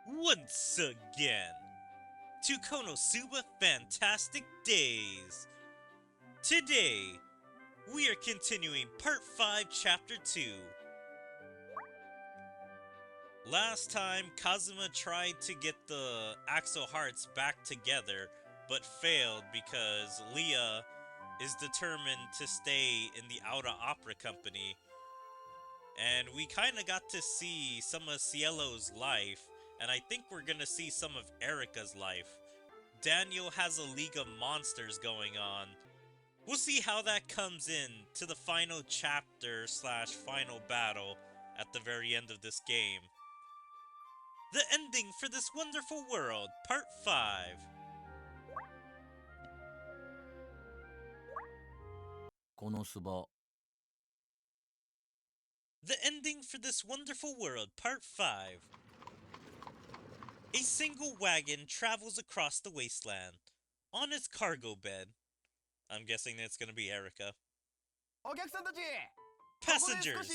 Once again, to KonoSuba Fantastic Days. Today, we are continuing Part 5, Chapter 2. Last time, Kazuma tried to get the Axel Hearts back together, but failed because Leah is determined to stay in the Outer Opera Company. And we kinda got to see some of Cielo's life, and I think we're gonna see some of Erica's life. Daniel has a League of Monsters going on. We'll see how that comes in to the final chapter / final battle at the very end of this game. The ending for this wonderful world, Part 5. KonoSuba. The ending for this wonderful world, Part 5. A single wagon travels across the wasteland. On its cargo bed, I'm guessing it's gonna be Erica. Passengers,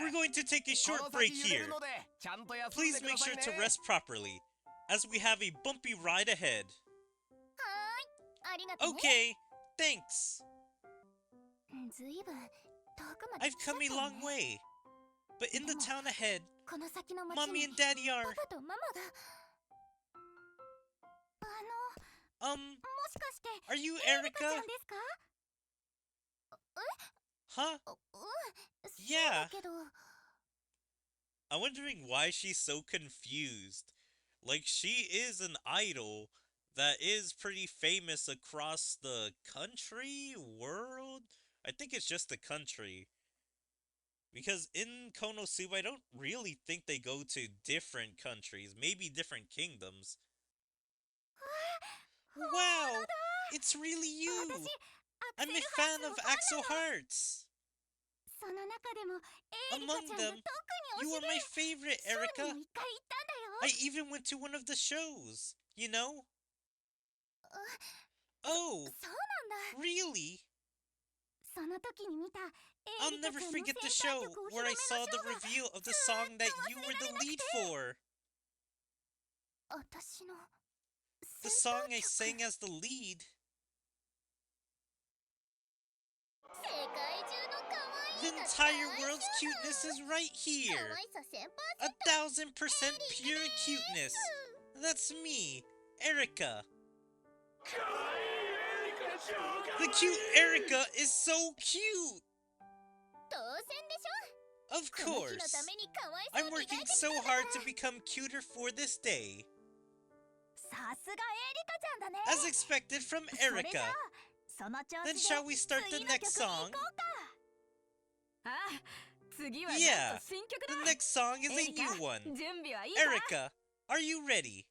we're going to take a short break here. Please make sure to rest properly, as we have a bumpy ride ahead. Okay, thanks. I've come a long way, but in the town ahead, Mommy and Daddy are... Are you Erica? Huh? Yeah. I'm wondering why she's so confused. Like, she is an idol that is pretty famous across the country, world? I think it's just the country. Because in KonoSuba, I don't really think they go to different countries, maybe different kingdoms. Wow! It's really you! I'm a fan of Axel Hearts! Among them, you are my favorite, Erica! I even went to one of the shows, you know? Oh! Really? I'll never forget the show where I saw the reveal of the song that you were the lead for! The song I sang as the lead. The entire world's cuteness is right here. 1000% pure cuteness. That's me, Erica. The cute Erica is so cute. Of course. I'm working so hard to become cuter for this day. As expected from Erica. Then shall we start the next song? Yeah, the next song is a new one. Erica, are you ready?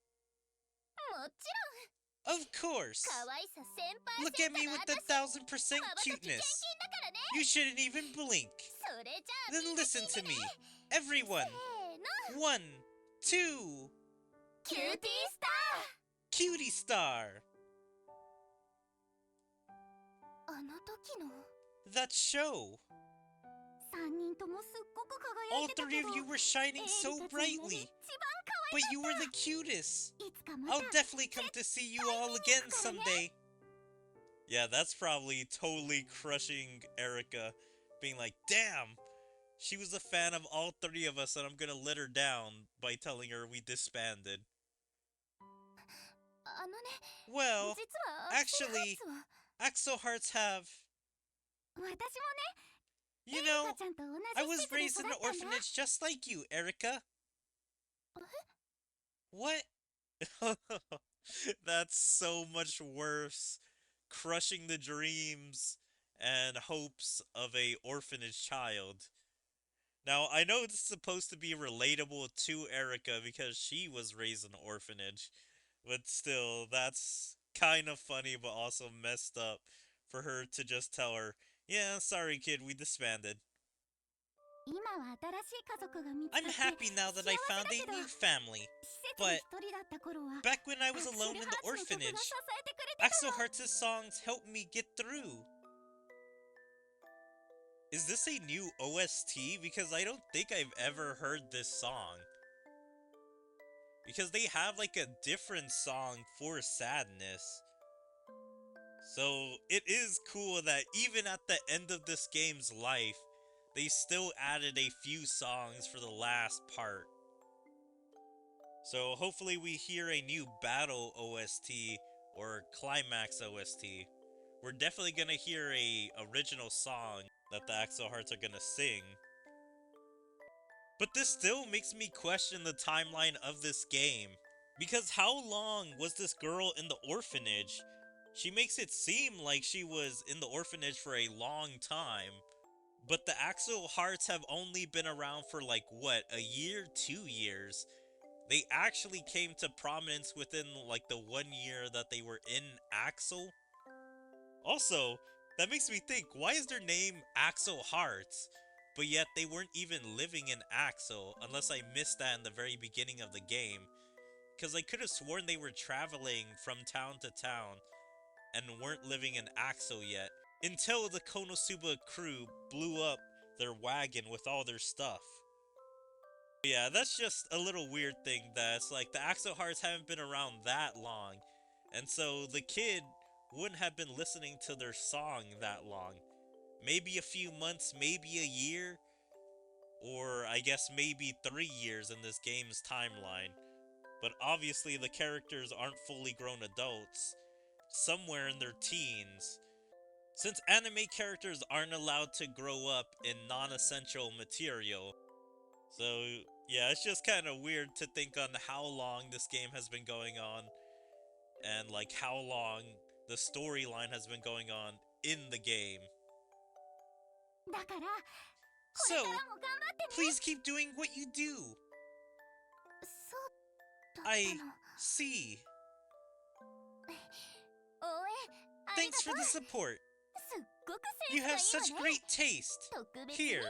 Of course. Look at me with the 1000% cuteness. You shouldn't even blink. Then listen to me. Everyone. 1, 2. Cutie Star. That show. All three of you were shining so brightly. But you were the cutest. I'll definitely come to see you all again someday. Yeah, that's probably totally crushing Erica. Being like, damn, she was a fan of all three of us and I'm gonna let her down by telling her we disbanded. Well, actually, Axel Hearts have... You know, I was raised in an orphanage just like you, Erica. What? That's so much worse. Crushing the dreams and hopes of a orphanage child. Now, I know this is supposed to be relatable to Erica because she was raised in an orphanage. But still, that's kind of funny but also messed up for her to just tell her, yeah, sorry kid, we disbanded. I'm happy now that I found a new family, but back when I was alone in the orphanage, Axel Hearts' songs helped me get through. Is this a new OST? Because I don't think I've ever heard this song. because they have like a different song for sadness. So it is cool that even at the end of this game's life, they still added a few songs for the last part. So hopefully we hear a new battle OST or climax OST. We're definitely gonna hear a original song that the Axel Hearts are gonna sing. But this still makes me question the timeline of this game. Because how long was this girl in the orphanage? She makes it seem like she was in the orphanage for a long time. But the Axel Hearts have only been around for like, what, a year, 2 years? They actually came to prominence within like the 1 year that they were in Axel. Also, that makes me think, why is their name Axel Hearts? But yet they weren't even living in Axel, unless I missed that in the very beginning of the game. Because I could have sworn they were traveling from town to town and weren't living in Axel yet, until the KonoSuba crew blew up their wagon with all their stuff. Yeah, that's just a little weird thing that's like the Axel Hearts haven't been around that long, and so the kid wouldn't have been listening to their song that long. Maybe a few months, maybe a year, or I guess maybe 3 years in this game's timeline. But obviously the characters aren't fully grown adults, somewhere in their teens. Since anime characters aren't allowed to grow up in non-essential material. So yeah, it's just kind of weird to think on how long this game has been going on and like how long the storyline has been going on in the game. So, please keep doing what you do. I see. Thanks for the support. You have such great taste. Here,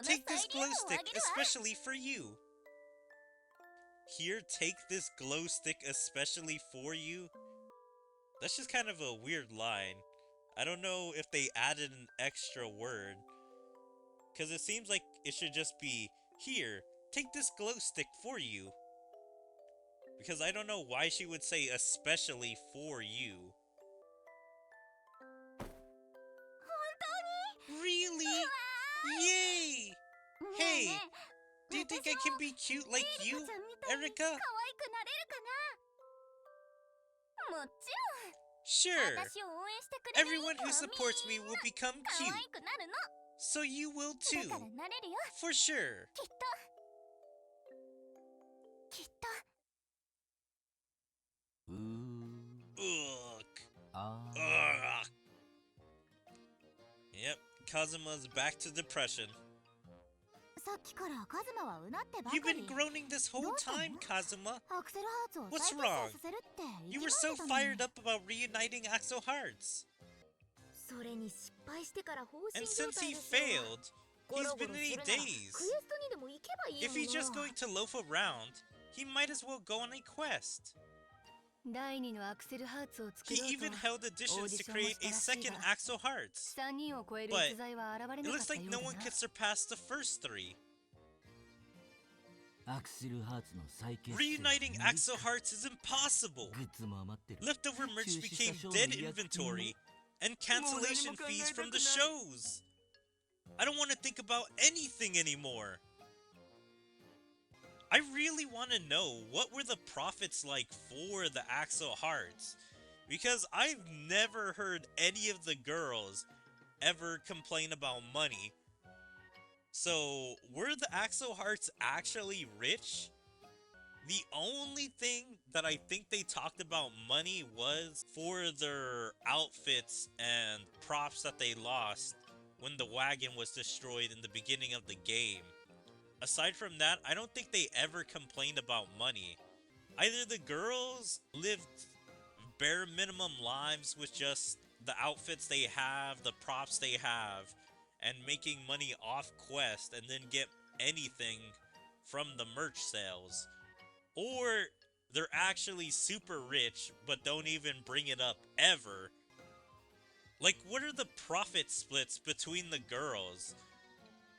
take this glow stick especially for you. Here, take this glow stick especially for you? That's just kind of a weird line. I don't know if they added an extra word. Because it seems like it should just be, here, take this glow stick for you. Because I don't know why she would say especially for you. Really? Yay! Hey, do you think I can be cute like you, Erika? Sure. Everyone who supports me will become cute. So you will too. For sure. Ugh. Ugh. Yep, Kazuma's back to depression. You've been groaning this whole time, Kazuma. What's wrong? You were so fired up about reuniting Axel Hearts. And since he failed, he's been in a daze. If he's just going to loaf around, he might as well go on a quest. He even held additions to create a second Axel Hearts. But it looks like no one could surpass the first three. Reuniting Axel Hearts is impossible. Leftover merch became dead inventory and cancellation fees from the shows. I don't want to think about anything anymore. I really want to know what were the profits like for the Axel Hearts, because I've never heard any of the girls ever complain about money. So, were the Axel Hearts actually rich? The only thing that I think they talked about money was for their outfits and props that they lost when the wagon was destroyed in the beginning of the game. Aside from that, I don't think they ever complained about money. Either the girls lived bare minimum lives with just the outfits they have, the props they have, and making money off quest and then get anything from the merch sales. Or they're actually super rich but don't even bring it up ever. Like, what are the profit splits between the girls?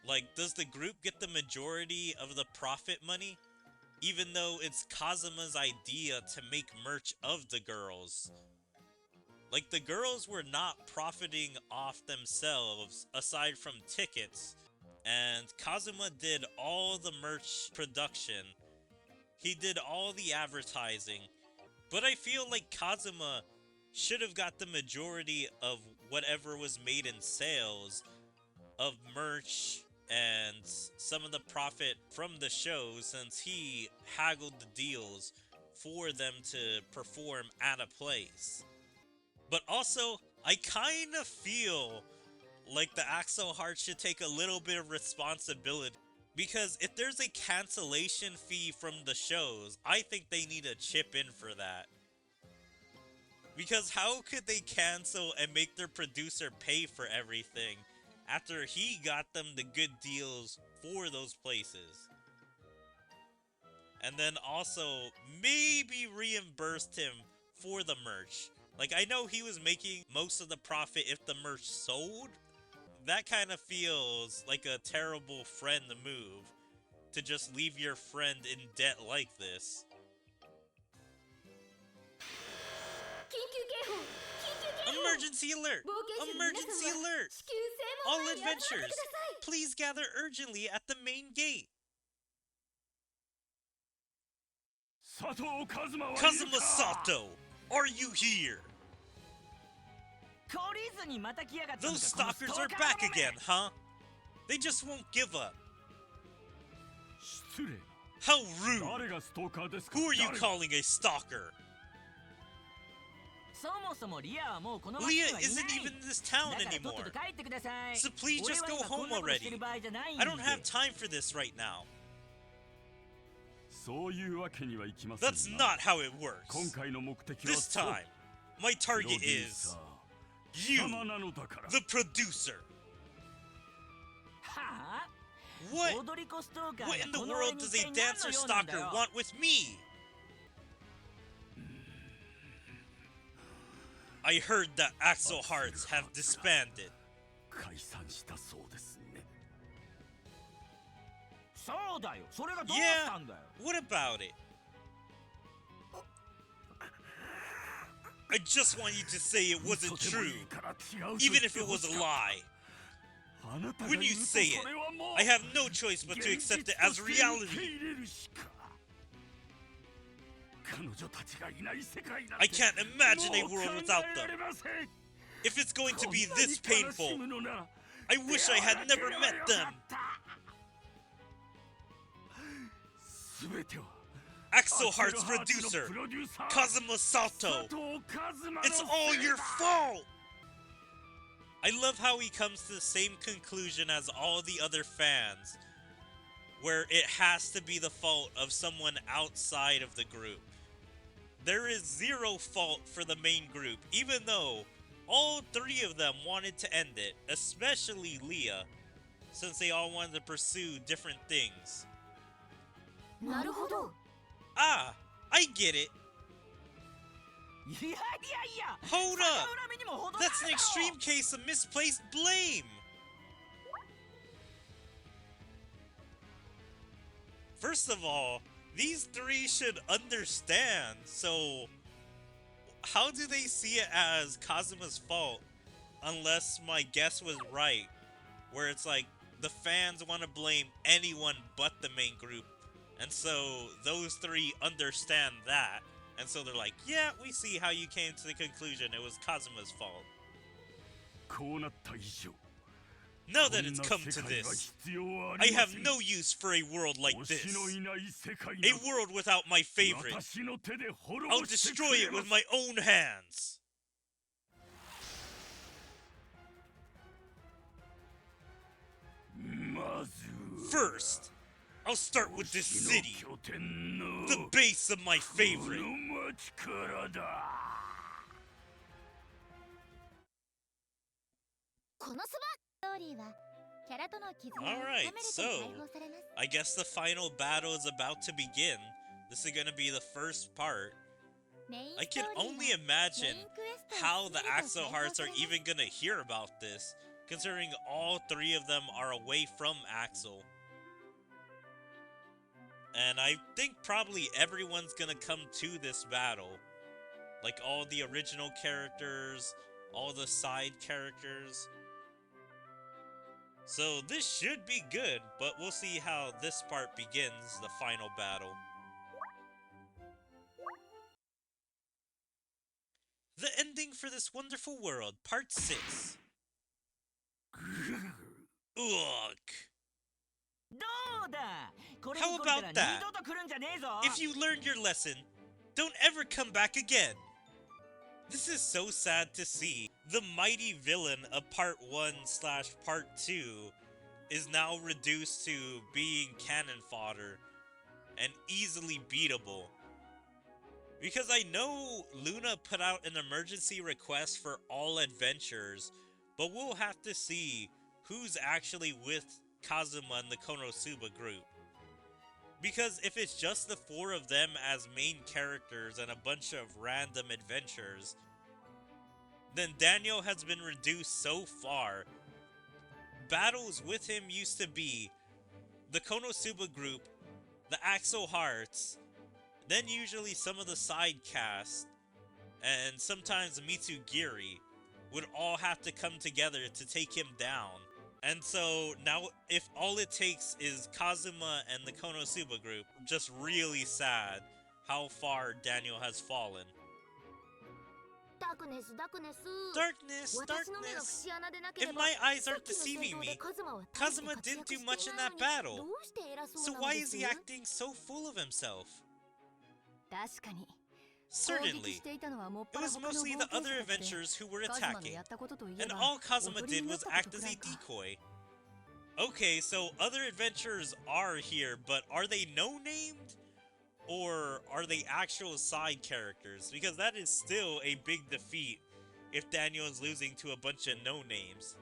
Like, does the group get the majority of the profit money? even though it's Kazuma's idea to make merch of the girls. Like, the girls were not profiting off themselves aside from tickets, and Kazuma did all the merch production. He did all the advertising, but I feel like Kazuma should have got the majority of whatever was made in sales of merch and some of the profit from the show, since he haggled the deals for them to perform at a place. But also, I kind of feel like the Axel Heart should take a little bit of responsibility. Because if there's a cancellation fee from the shows, I think they need to chip in for that. Because how could they cancel and make their producer pay for everything after he got them the good deals for those places? And then also maybe reimbursed him for the merch. Like, I know he was making most of the profit if the merch sold. That kind of feels like a terrible friend move, to just leave your friend in debt like this. Emergency alert! Emergency alert! All adventurers, please gather urgently at the main gate. Kazuma Sato, are you here? Those stalkers are back again, huh? They just won't give up. How rude! Who are you calling a stalker? Leah isn't even in this town anymore. So please just go home already. I don't have time for this right now. That's not how it works. This time, my target is you, the producer. What in the world does a dancer stalker want with me? I heard that Axel Hearts have disbanded. Yeah, what about it? I just want you to say it wasn't true, even if it was a lie. When you say it, I have no choice but to accept it as reality. I can't imagine a world without them. If it's going to be this painful, I wish I had never met them. Axel Heart's producer, Kazuma Sato. It's all your fault! I love how he comes to the same conclusion as all the other fans, where it has to be the fault of someone outside of the group. There is zero fault for the main group, even though all three of them wanted to end it, especially Leah, since they all wanted to pursue different things. Ah, I get it. Hold up! That's an extreme case of misplaced blame! First of all, these three should understand, so how do they see it as Kazuma's fault unless my guess was right, where it's like the fans want to blame anyone but the main group, and so those three understand that. And so they're like, yeah, we see how you came to the conclusion it was Kazuma's fault. Now that it's come to this, I have no use for a world like this. A world without my favorite. I'll destroy it with my own hands. First, I'll start with this city, the base of my favorite. Alright, so I guess the final battle is about to begin. This is gonna be the first part. I can only imagine how the Axel Hearts are even gonna hear about this, considering all three of them are away from Axel. And I think probably everyone's gonna come to this battle. Like all the original characters, all the side characters. So this should be good, but we'll see how this part begins, the final battle. The ending for this wonderful world, part 6. Ugh. How about that? If you learned your lesson, don't ever come back again. This is so sad to see. The mighty villain of part 1/part 2 is now reduced to being cannon fodder and easily beatable. Because I know Luna put out an emergency request for all adventurers, but we'll have to see who's actually with Kazuma and the KonoSuba group. Because if it's just the 4 of them as main characters and a bunch of random adventures, then Daniel has been reduced so far. Battles with him used to be the KonoSuba group, the Axel Hearts, then usually some of the side cast, and sometimes Mitsugiri would all have to come together to take him down. And so now if all it takes is Kazuma and the KonoSuba group, just really sad how far Daniel has fallen. Darkness, darkness. If my eyes aren't deceiving me, Kazuma didn't do much in that battle. So why is he acting so full of himself? Certainly, it was mostly the other adventurers who were attacking, and all Kazuma did was act as a decoy. Okay, so other adventurers are here, but are they no-named? Or are they actual side characters? Because that is still a big defeat if Daniel is losing to a bunch of no-names.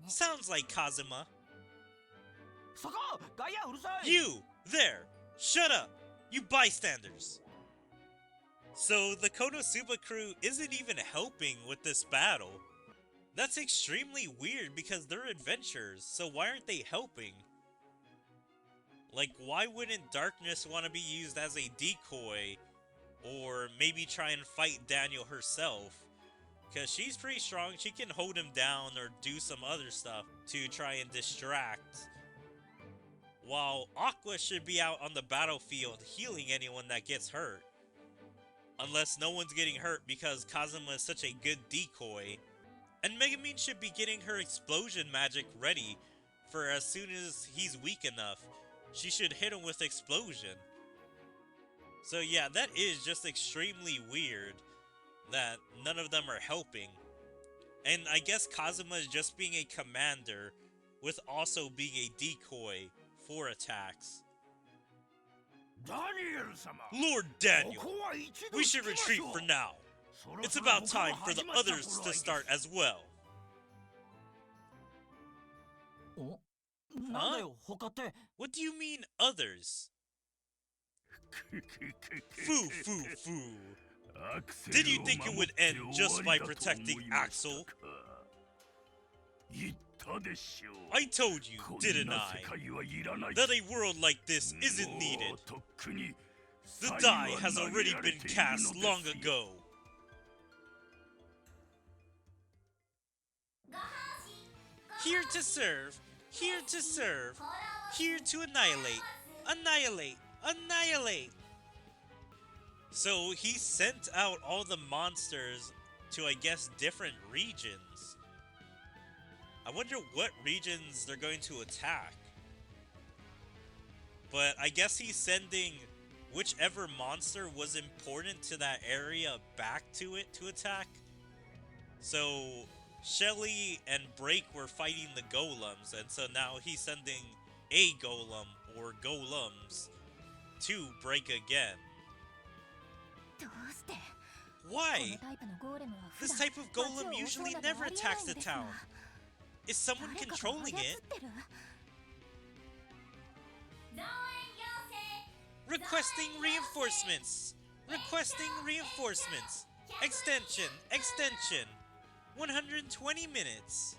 Sounds like Kazuma. You! There! Shut up! You bystanders! So the KonoSuba crew isn't even helping with this battle. That's extremely weird because they're adventurers, so why aren't they helping? Like, why wouldn't Darkness want to be used as a decoy? Or maybe try and fight Daniel herself? Because she's pretty strong, she can hold him down or do some other stuff to try and distract. While Aqua should be out on the battlefield healing anyone that gets hurt. Unless no one's getting hurt because Kazuma is such a good decoy. And Megumin should be getting her explosion magic ready for as soon as he's weak enough. She should hit him with explosion. So yeah, that is just extremely weird that none of them are helping. And I guess Kazuma is just being a commander with also being a decoy for attacks. Lord Daniel, we should retreat for now. It's about time for the others to start as well. Huh? What do you mean, others? Foo, foo, foo. Did you think it would end just by protecting Axel? I told you, didn't I, that a world like this isn't needed. The die has already been cast long ago. Here to serve, here to serve, here to annihilate, annihilate, annihilate. So he sent out all the monsters to, I guess, different regions. I wonder what regions they're going to attack. But I guess he's sending whichever monster was important to that area back to it to attack. So Shelly and Break were fighting the golems, and so now he's sending a golem or golems to Break again. Why? This type of golem usually never attacks the town. Is someone controlling it? Requesting reinforcements! Requesting reinforcements! Extension! Extension! 120 minutes!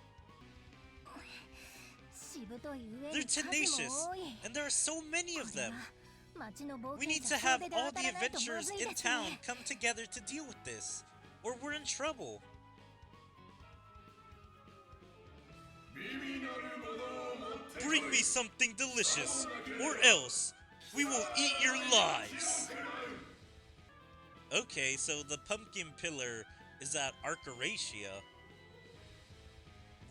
They're tenacious, and there are so many of them. We need to have all the adventurers in town come together to deal with this, or we're in trouble. Bring me something delicious, or else we will eat your lives. Okay, so the pumpkin pillar is at Archeracia.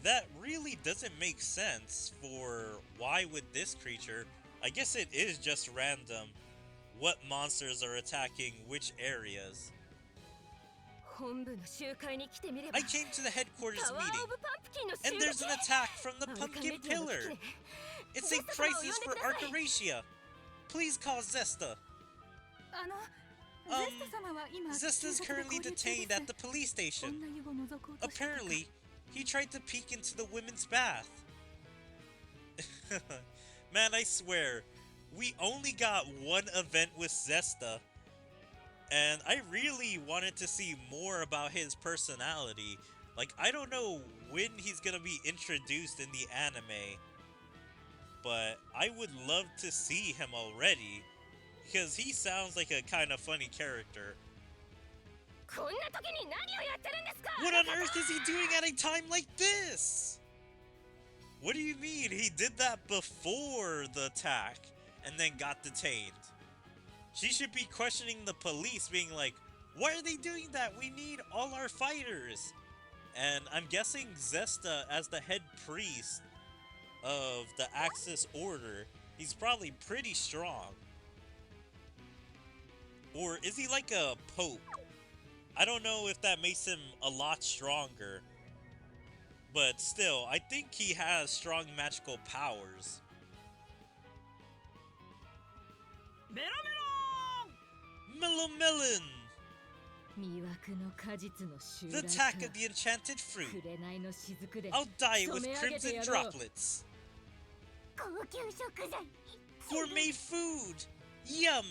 That really doesn't make sense for why would this creature... I guess it is just random what monsters are attacking which areas. I came to the headquarters meeting, and there's an attack from the pumpkin pillar. It's a crisis for Archeracia. Please call Zesta. Zesta's currently detained at the police station. Apparently, he tried to peek into the women's bath. Man, I swear, we only got one event with Zesta, and I really wanted to see more about his personality. Like, I don't know when he's gonna be introduced in the anime, but I would love to see him already, because he sounds like a kind of funny character. What on earth is he doing at a time like this? What do you mean? He did that before the attack and then got detained. She should be questioning the police, being like, why are they doing that? We need all our fighters. And I'm guessing Zesta, as the head priest of the Axis Order, he's probably pretty strong. Or is he like a pope? I don't know if that makes him a lot stronger. But still, I think he has strong magical powers. Melon! The attack of the enchanted fruit. I'll dye it with crimson droplets. Gourmet food! Yum!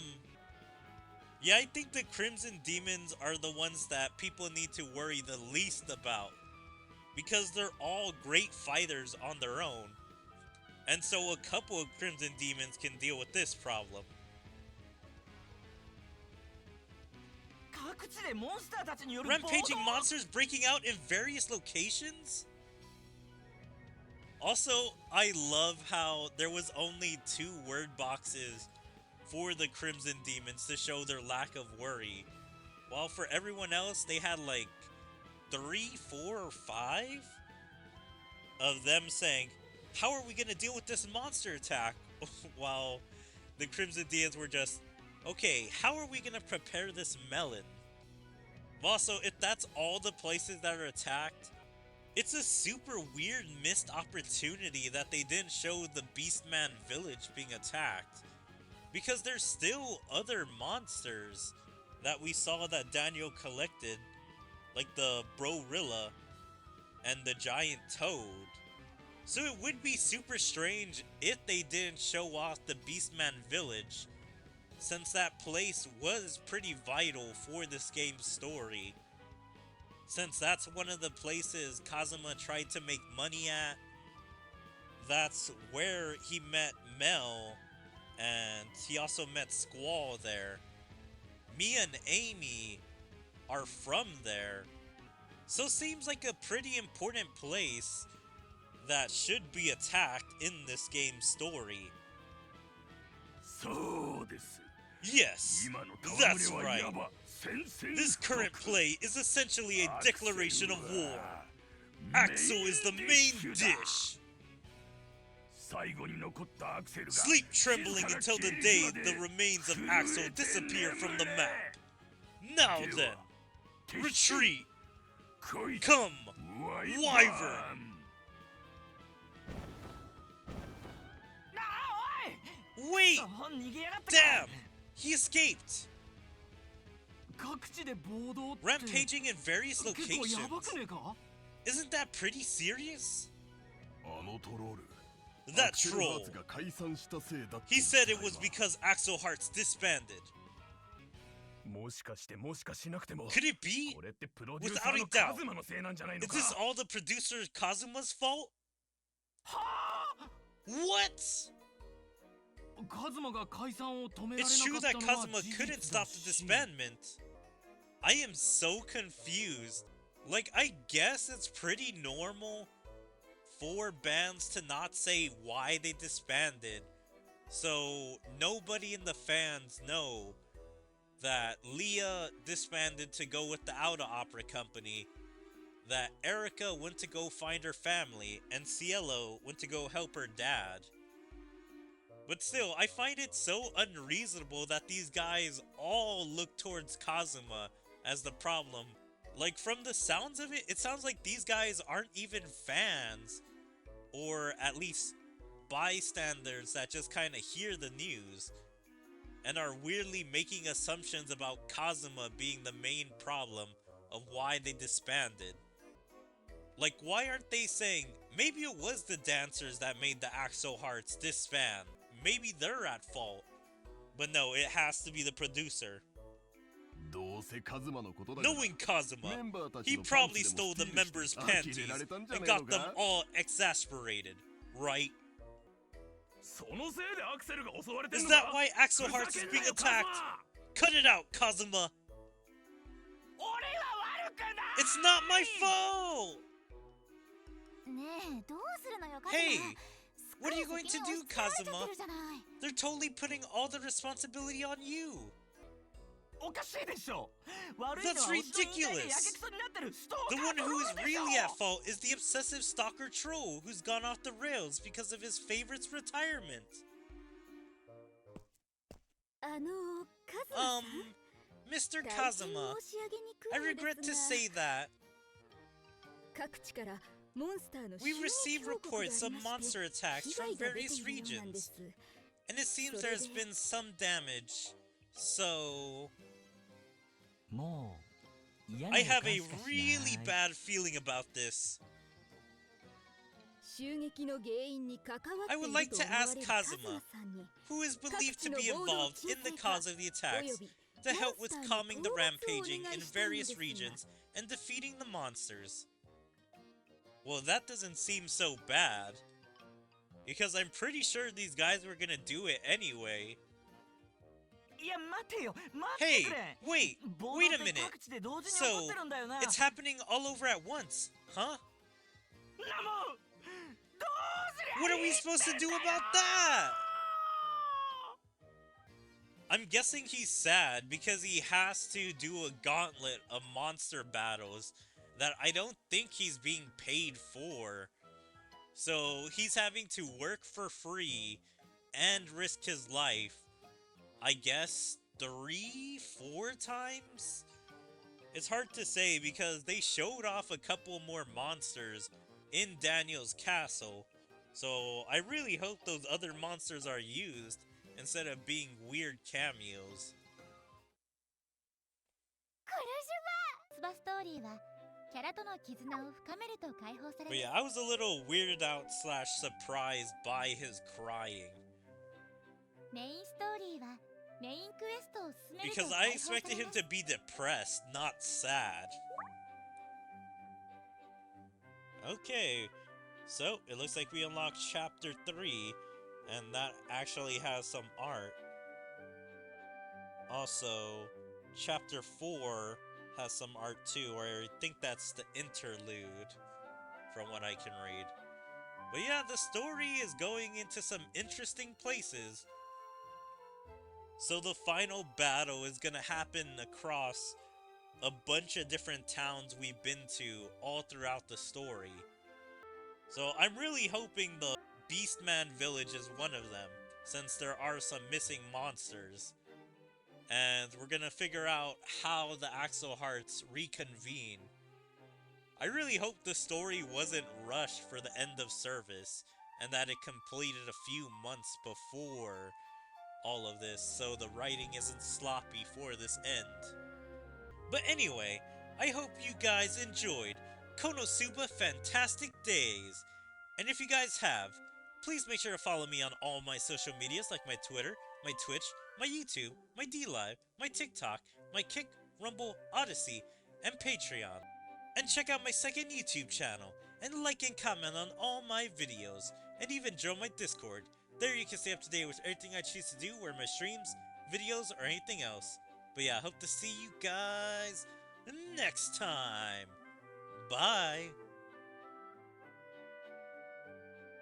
Yeah, I think the Crimson Demons are the ones that people need to worry the least about, because they're all great fighters on their own. And so a couple of Crimson Demons can deal with this problem. Rampaging monsters breaking out in various locations? Also, I love how there was only 2 word boxes for the Crimson Demons to show their lack of worry, while for everyone else they had like 3, 4, or 5 of them saying, how are we going to deal with this monster attack? While the Crimson Demons were just, okay, how are we going to prepare this melon? Also, if that's all the places that are attacked, it's a super weird missed opportunity that they didn't show the Beastman village being attacked, because there's still other monsters that we saw that Daniel collected, like the Brorilla and the giant toad. So it would be super strange if they didn't show off the Beastman village, since that place was pretty vital for this game's story. Since that's one of the places Kazuma tried to make money at, that's where he met Mel, and he also met Squall there. Mia and Amy are from there, so seems like a pretty important place that should be attacked in this game's story. Yes, that's right. This current play is essentially a declaration of war. Axel is the main dish. Sleep trembling until the day the remains of Axel disappear from the map. Now then, retreat! Come, Wyvern! Wait! Damn! He escaped! Rampaging in various locations. Isn't that pretty serious? That troll. He said it was because Axel Hearts disbanded. Could it be? Without a doubt. Is this all the producer Kazuma's fault? What? It's true that Kazuma couldn't stop the disbandment. I am so confused. Like, I guess it's pretty normal for bands to not say why they disbanded, so nobody in the fans know that Leah disbanded to go with the Auto Opera company, that Erica went to go find her family, and Cielo went to go help her dad. But still, I find it so unreasonable that these guys all look towards Kazuma as the problem. Like, from the sounds of it, it sounds like these guys aren't even fans, or at least bystanders that just kind of hear the news and are weirdly making assumptions about Kazuma being the main problem of why they disbanded. Like, why aren't they saying, maybe it was the dancers that made the Axo Hearts disband? Maybe they're at fault. But no, it has to be the producer. Knowing Kazuma, he probably stole the members' panties and got them all exasperated, right? Is that why Axo Hearts is being attacked? Cut it out, Kazuma! It's not my fault! Hey! What are you going to do, Kazuma? They're totally putting all the responsibility on you! That's ridiculous! The one who is really at fault is the obsessive stalker troll who's gone off the rails because of his favorite's retirement. Mr. Kazuma, I regret to say that we received reports of monster attacks from various regions, and it seems there's been some damage, so I have a really bad feeling about this. I would like to ask Kazuma, who is believed to be involved in the cause of the attacks, to help with calming the rampaging in various regions and defeating the monsters. Well, that doesn't seem so bad, because I'm pretty sure these guys were gonna do it anyway. Hey, wait a minute. So, it's happening all over at once, huh? What are we supposed to do about that? I'm guessing he's sad because he has to do a gauntlet of monster battles that I don't think he's being paid for. So he's having to work for free and risk his life, I guess 3-4 times? It's hard to say because they showed off a couple more monsters in Daniel's castle, so I really hope those other monsters are used instead of being weird cameos. But yeah, I was a little weirded out / surprised by his crying. Because I expected him to be depressed, not sad. Okay, so it looks like we unlocked chapter 3, and that actually has some art. Also, chapter 4 has some art too, or I think that's the interlude, from what I can read. But yeah, the story is going into some interesting places. So the final battle is gonna happen across a bunch of different towns we've been to all throughout the story. So I'm really hoping the Beastman village is one of them, since there are some missing monsters. And we're gonna figure out how the Axo Hearts reconvene. I really hope the story wasn't rushed for the end of service, and that it completed a few months before all of this, so the writing isn't sloppy for this end. But anyway, I hope you guys enjoyed KonoSuba Fantastic Days. And if you guys have, please make sure to follow me on all my social medias like my Twitter, my Twitch, my YouTube, my DLive, my TikTok, my Kick, Rumble, Odyssey, and Patreon. And check out my second YouTube channel, and like and comment on all my videos, and even join my Discord. There you can stay up to date with everything I choose to do, where my streams, videos, or anything else. But yeah, I hope to see you guys next time. Bye!